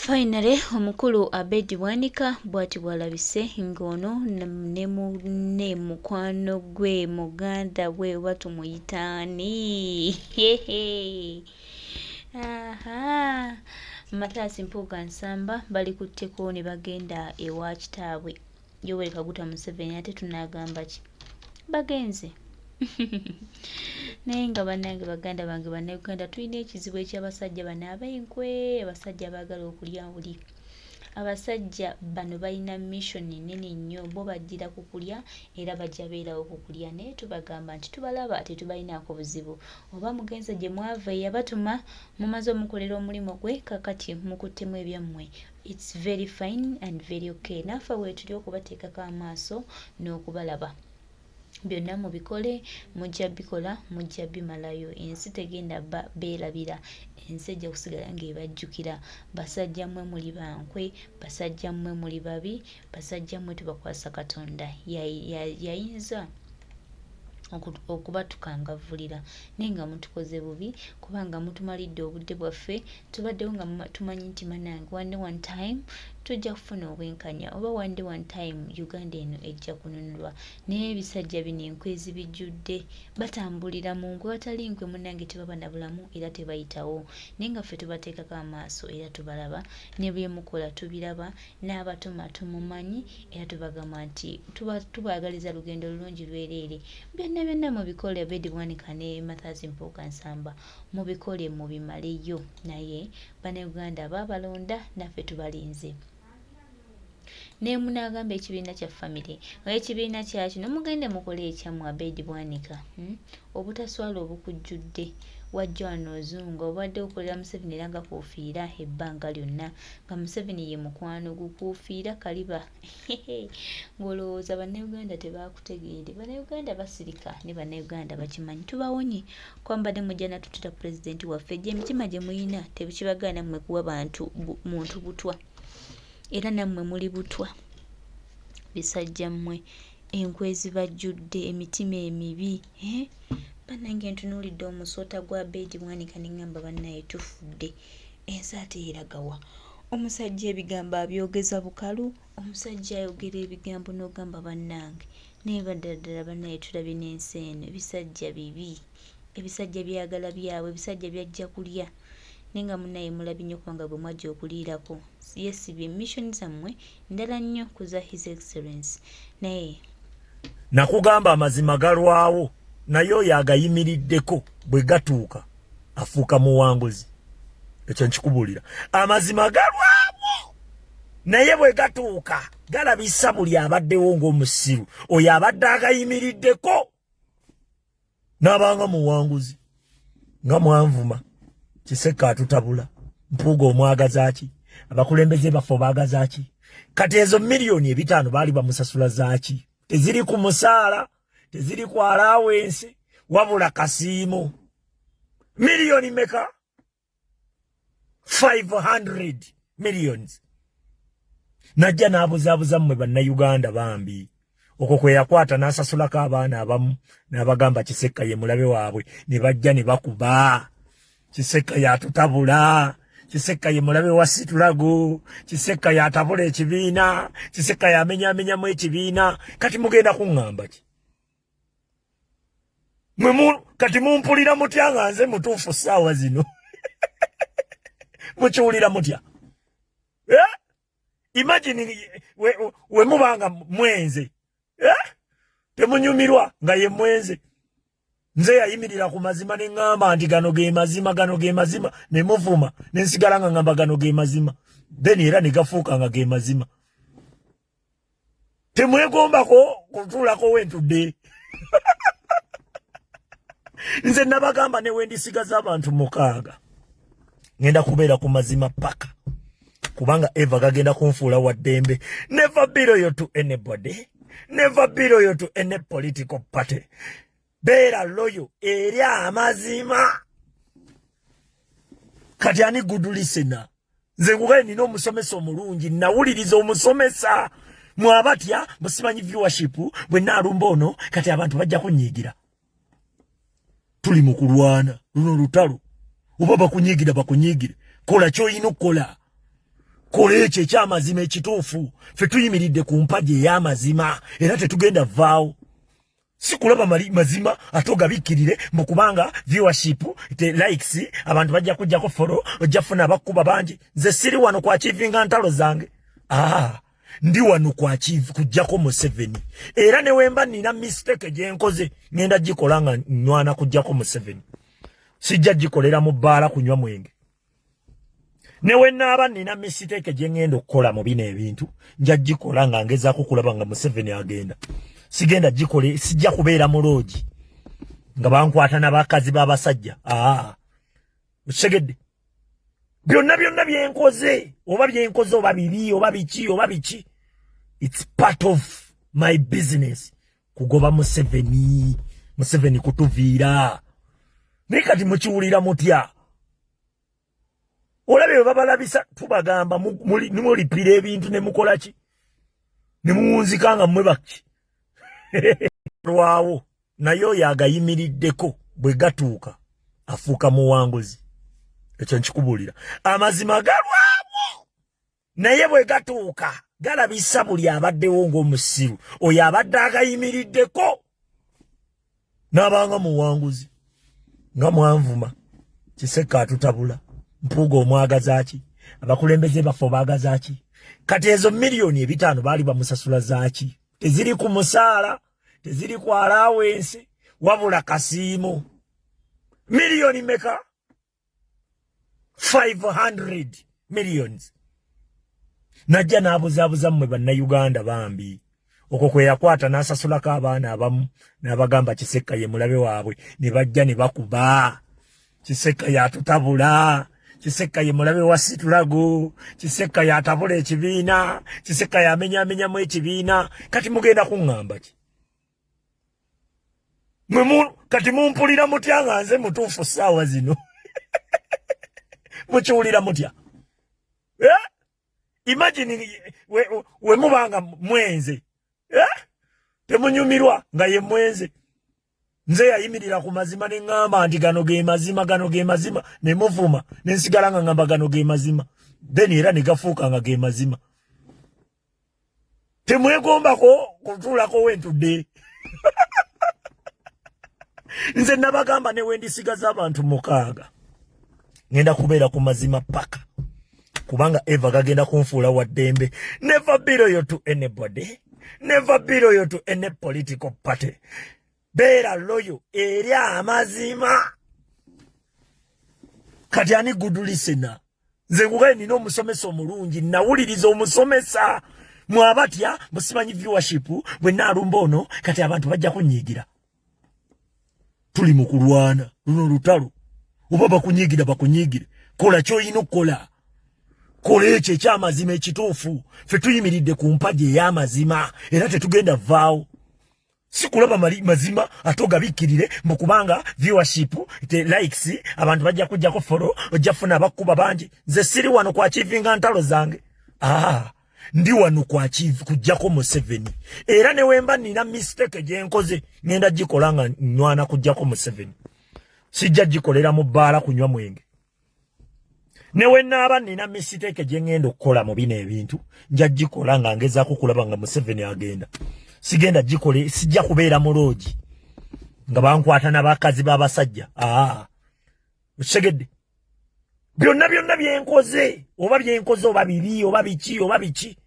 Finally, omukulu Abedi Bwanika bwati bwalabise ngono ne munne mukwano gwe muganda we batumuyitani. Aha. Matasi Mpuga nsamba bali kutteko ne bagenda ewa kitaabwe Yoweri Kaguta Museveni ate tunagamba ki bagenze. Naye nga bannange baganda bange bannayuganda tulina ekizibu eky'abasajja bano ab'enkwe abasajja abaagala okulya buli. Abasajja bano balina mission nene nnyo bo bajjira ku kulya era bajja beerawo ku kulya naye tubagamba nti tubalaba tetubalinaako buzibu oba mugenze gye mwava eyabatuma mumaze omukolera omulimu gwe kakati mukuttemu ebyammwe. It's very fine and very okay. Naffe weetuli okubateekako amaaso n'okubalaba. Byonna mubikole mujja bikola mujja bimalayo ensi tegenda beerabira ensi ejja kusigala ng'ebajjukira basajja mmwe muli bankwe basajja mmwe muli babi basajja mmwe tubakwasa Katonda yayinza okubatukangavulira naye nga mutukoze bubi kubanga mutumalidde obudde bwaffe tubaddewo nga tumanyi nti manange one time tujja kufuna obwenkanya oba one time Uganda eno ejja kununulwa naye ebisajja bino enkwe ezibijjudde batambulira mu nkwe watali nkwe munange tebaba na bulamu era tebayitawo naye nga ffe tubateekako amaaso era tubalaba ne bye mukola tubiraba n'abatuma tumumanyi era tubagamba nti tubaagaliza lugendo lulungi lwereere byonna mubikole Abedi Bwanika ne Matasi Mpuga nsamba mubikole mubimaleyo naye bannayuganda babalonda naffe tubalinze. Ne munagamba ekibiina kya family oba ekibiina kya kino mugende mukole ekyammwe Abedi Bwanika obutaswala obukujjudde wajja wano ozungu obadde okolera Museveni era nga kuufiira ebbanga lyonna nga Museveni ye mukwano gukuufiira kaliba ng'olowooza bannayuganda tebaakutegeere bannayuganda basirika ne bannayuganda bakimanyi tubawonye kwamba ne mujja natutira pulezidenti waffe gye emitima gye muyina tebikibagaana mmwe kuwa bantu muntu butwa era nammwe muli butwa bisajja mmwe enkwe zibajjudde emitima emibi bannange ntunuulidde omusota gwa Abedi Bwanika ne ngamba bannaye tufudde ensi ate eragawa omusajja ebigambo abyogeza bukalu omusajja ayogera ebigambo n'ogamba bannange naye baddala bannaye tulabye n'ensi eno ebisajja bibi ebisajja byagala byabwe ebisajja byajja kulya naye nga munnaye mulabye nnyo kubanga bwe mwajja okuliirako yesibye mission zammwe ndala nnyo kuza His Excellency naye nakugamba amazima galwawo naye oyo agayimiriddeko bwe gatuuka afuuka muwanguzi ekyo nkikubuulira amazima galwawo naye bwe gatuuka galabisa buli abaddewo ng'omusiru oyo abadde agayimiriddeko n'abanga muwanguzi nga mwanvuma Kiseka atutabula Mpuga omwagaza ki abakulembeze bafo baagaza ki kati ezo miliyoni 5 baali bamusasula zaaki teziri ku musaala teziri ku allowance wabula kasiimo miliyoni meka 500 millions najja n'abuzaabuza mmwe bannayuganda bambi okwo kwe yakwata n'asasulako abaana abamu n'abagamba Kiseka ye mulabe waabwe ne bajja ne bakuba Kiseka yatutabula Kiseka ye mulabe wa Situlago Kiseka yatabula ekibiina Kiseka yamenyamenyamu ekibiina kati mugenda kuŋŋamba ki kati mumpulira mutya nga nze mutuufu ssaawa zino mukiwulira mutya imagine we mubanga mwenze temunyumirwa nga ye mwenze nze yayimirira ku mazima ne ngamba nti gano ge mazima ne muvuma ne nsigala nga ngamba gano ge mazima then era ne gafuuka nga ge mazima temwegombako kutuulako wentudde nze nabagamba ne wendisigaza abantu 6 ngenda kubeera ku mazima paka kubanga eva gagenda kunfuula wa ddembe never be loyal to anybody never be loyal to any political party beera loyo eri amazima kati ani good listener nze ngugaye nina omusomesa omulungi nawuliriza omusomesa mwabatya musimanyi viewership bwe naalumba ono kati abantu bajja kunyiigira tuli mu kulwana luno lutalo oba bakunyiigira bakunyigire kola kyoyina okukola kola ekyo ekyamazima ekituufu ffe tuyimiridde ku mpagi ey'amazima era tetugenda vaawo si kulaba mazima ate ogabikkirire mbu kubanga viewership te likes abantu bajja kujjako follow ojja funa abakkuba bangi nze siri wano ku achievinga ntalo zange ndi wano ku achieve kujjako Museveni era ne wemba nina mistake gye nkoze ngenda gikola nga nwana kujjako Museveni sijja gikolera mu bbaala kunywa mwenge ne wennaaba nina mistake gye ngenda okukola mu bino ebintu nja gikola nga ngezaako kulaba nga Museveni agenda sigenda gikole sijja kubeera muloogi nga bankwata n'abakazi b'abasajja ukisegedde byonna byenkoze oba bibi oba biki it's part of my business kugoba Museveni kutuviira naye kati mukiwulira mutya olabe bwe babalabisa tubagamba nimulipira ebintu ne mukola ki ne muwunzikanga mmwe baki lwawo naye oyo agayimiriddeko bwe gatuuka afuuka muwanguzi ekyo nkikubulira amazima galwamu naye bwe gatuuka galabisa buli abaddewo ng'omusiru oyo abadde agayimiriddeko n'abanga muwanguzi nga Mwanvuma Kiseka atutabula Mpuga omwagazaaki abakulembeze baffe baagazaaki kati ezo miliyoni 5 baali bamusasula zaaki teziri ku musaala teziri ku allowance wabula kasiimo miliyoni meka 500 millions najja n'abuzaabuza mmwe bannayuganda bambi okwo kwe yakwata n'asasulako abaana abamu n'abagamba Kiseka ye mulabe waabwe ne bajja ne bakuba Kiseka yatutabula Kiseka ye mulabe wa Situlago Kiseka yatabula ekibiina Kiseka yamenyamenyamu ekibiina kati mugenda kuŋŋamba ki kati mumpulira mutya nga nze mutuufu ssaawa zino mukiwulira mutya imagine we mubanga mwenze temunyumirwa nga ye mwenze nze yayimirira ku mazima ne ŋŋamba nti gano ge mazima ne muvuma ne nsigala nga ŋŋamba gano ge mazima then era ne gafuuka nga ge mazima temwegombako kutuulako wentudde nze nabagamba ne wendisigaza abantu 6 ngenda kubeera ku mazima paka kubanga Eva gagenda kunfuula wa ddembe never be loyal to anybody never be loyal to any political party beera loyal eri amazima kati ani good listener nze ngugaye nina omusomesa omulungi nawuliriza omusomesa mwabatya musimanyi viewership bwe naalumba ono kati abantu bajja kunyiigira tuli mu kulwana luno lutalo oba bakunyiigire kola ky'olina okukola kola ekyo ekyamazima ekituufu ffe tuyimiridde ku mpagi ey'amazima era tetugenda vaawo si kulaba mazima ate ogabikkirire mbu kubanga viewership te likes abantu bajja kujjako follow ojja funa abakkuba bangi nze siri wano ku achievinga ntalo zange ndi wano ku achieve kujjako Museveni era ne wemba nina mistake gye nkoze ngenda gikola nga nwana kujjako Museveni sijja gikolera mu bbaala kunywa mwenge ne wennaaba nina mistake gye ngenda okukola mu bino ebintu nja gikola nga ngezaako kulaba nga Museveni agenda sigenda gikole sijja kubeera muloogi nga bankwata n'abakazi b'abasajja ukisegedde byonna byenkoze oba bibi oba biki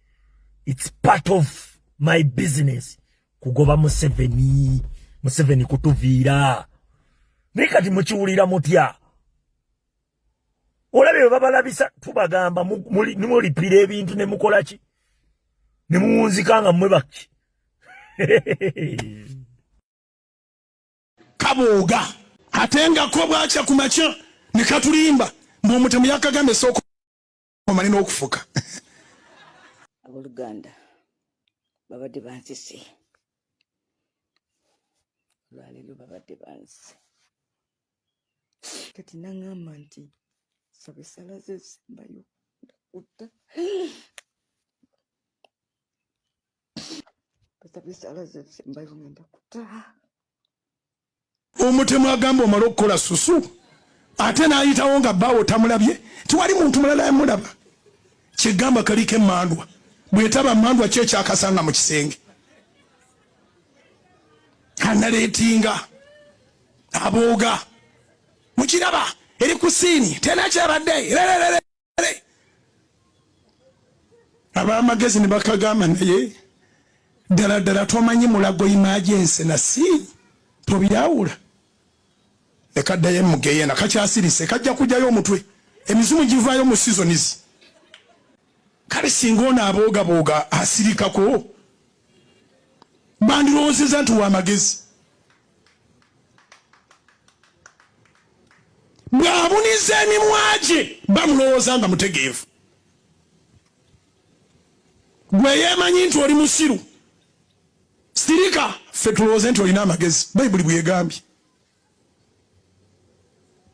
it's part of my business kugoba Museveni kutuviira naye kati mukiwulira mutya olabe bwe babalabisa tubagamba nimulipira ebintu ne mukola ki ne muwunzikanga mmwe baki kabuuga atengako bwakya ku makya ne katulimba mb'omutemu yakagambe soko omani n'okufuka abooluganda babadde bansise lwaleero babadde bansi kati naŋŋamba nti saba essala ze zisembayo ndakutta basaba essala ze zisembayo ngenda kutta omutemu agamba omala okukola susu ate n'ayitawo nga bbaawo tamulabye tiwali muntu mulala yamulaba kigamba kaliko mandwa bwetaba mandwa kye kyakasanga mu kisenge analeetinga abooga mukiraba eri ku siini tena kyabadde abamagezi ne bakagamba naye ddala tomanyi mulago emergency na siini tobyawula nekaddayo emugeyena kakyasirise kajja kujjayo omutwe emizimu givaayo mu seasonizi kale singa ono abooga asirikako bandirowoozeza nti wamagezi bw'abuniza emimwa gye bamulowooza nga mutegeevu gwe yeemanyi nti oli musiru sirika ffe tulowooze nti olina amagezi bayibuli bwegambye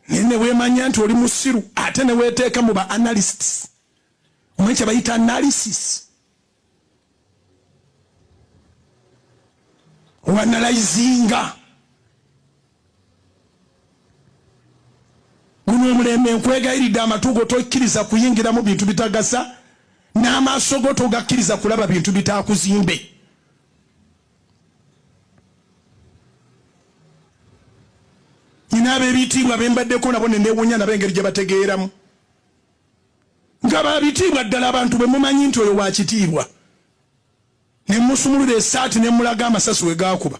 naye ne weemanya nti oli musiru ate ne weeteeka mu ba analysts omanyi kye bayita analysis oanalayizinga guno omulembe nkwegayiridde amatu go tokkiriza kuyingira mu bintu bitagasa n'amaaso go togakkiriza kulaba bintu bitakuzimbe nina ab'ebitiibwa bembaddeko nabo nenewunya nabo engeri gye bategeeramu nga babitiibwa ddala abantu bwe mumanyi nti oyo wakitiibwa ne musumulula essaati ne mulaga amasasi we gakuba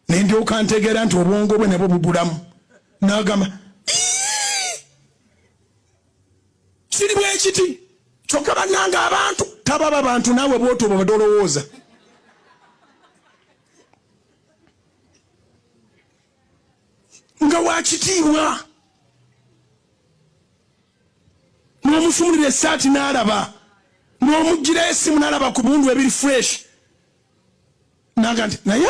ne ndyoka ntegeera nti obwongo bwe nabwo bubulamu n'agamba kiri bwe kiti kyokka bannanga abantu tababa bantu naawe bw'otyo bwe badolowooza nga wakitiibwa n'omusumulira essaati n'alaba n'omuggira esimu n'alaba ku bundu ebiri fresh naga nti naye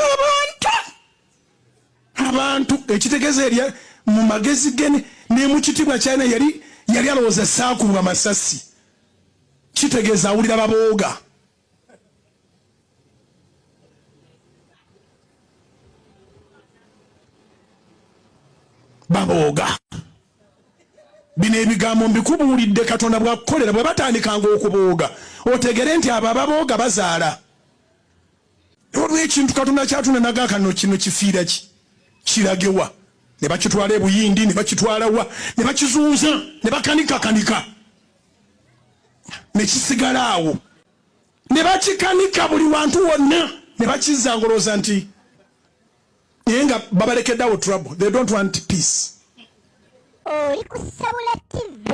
abantu ekitegeeza eri mu magezi ge ne mu kitiibwa kyalina yali alowooza saakubwa masasi kitegeeza awulira babooga bino ebigambo mbikubuulidde Katonda bwakukolera bwe batandikanga okubooga otegere nti abo ababooga bazaala olw'ekintu Katonda kyatuna nagakano kino kifiira kiragewa ne bakitwala ebuyindi ne bakitwala wa ne bakizuuza ne bakanika ne kisigala awo ne bakikanika buli wantu wonna ne bakizangolooza nti naye nga babalekeddeawo trouble. They don't want peace. Oli ku Sabula TV.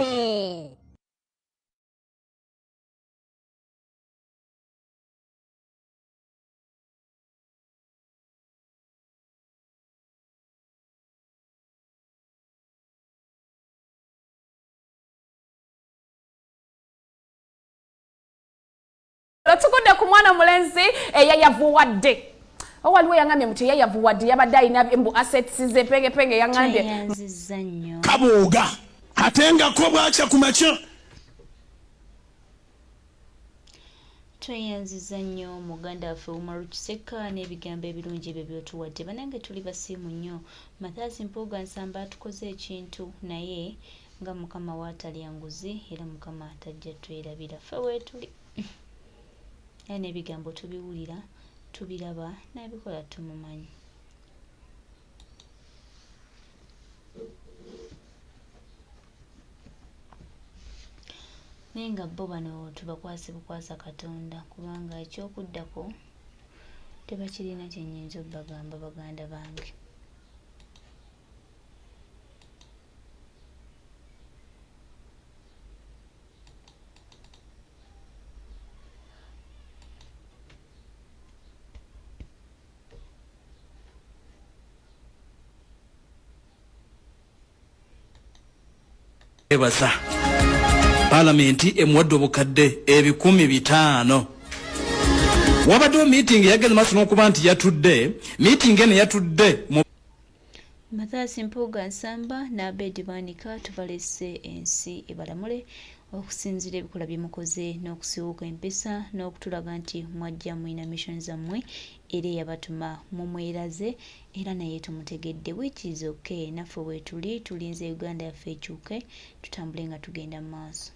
Tukunde ku mwana mulenzi eyayavuwadde. Waliwo yangamye muti yayavuwadde yabadde alina embu assets ze penge yangambye. Kabooga atengako bwakya ku makya. Tweyanziza nnyo muganda waffe Umaru Kiseka n'ebigambo ebirungi ebyo byotuwadde. Banange tuli basiimu nnyo. Mathias Mpuga nsamba tukoze ekintu naye nga Mukama waatalya nguzi era Mukama atajja twerabira. Ffe weetuli. N'ebigambo tubiwulira, tubiraba, n'ebikola tumumanyi. Naye nga bo bano tubakwase bukwasa Katonda kubanga ekyokuddako tebakirina kye nnyinza obbagamba baganda bange. Ebasa Parliament emuwadde obukadde 500. Wabaddewo meeting yageze maaso n'okuba nti yatudde meeting eno yatudde Mathias Mpuga nsamba na Abedi Bwanika tubalese ensi ebalamule okusinzira ebikola bye mukoze n'okusiwuka empisa n'okutulaga nti mwajja mwina mission zammwe era eyabatuma mumweraze era naye tumutegedde which is okay. Naffe weetuli tulinze Uganda yaffe ekyuke tutambule nga tugenda mu maaso.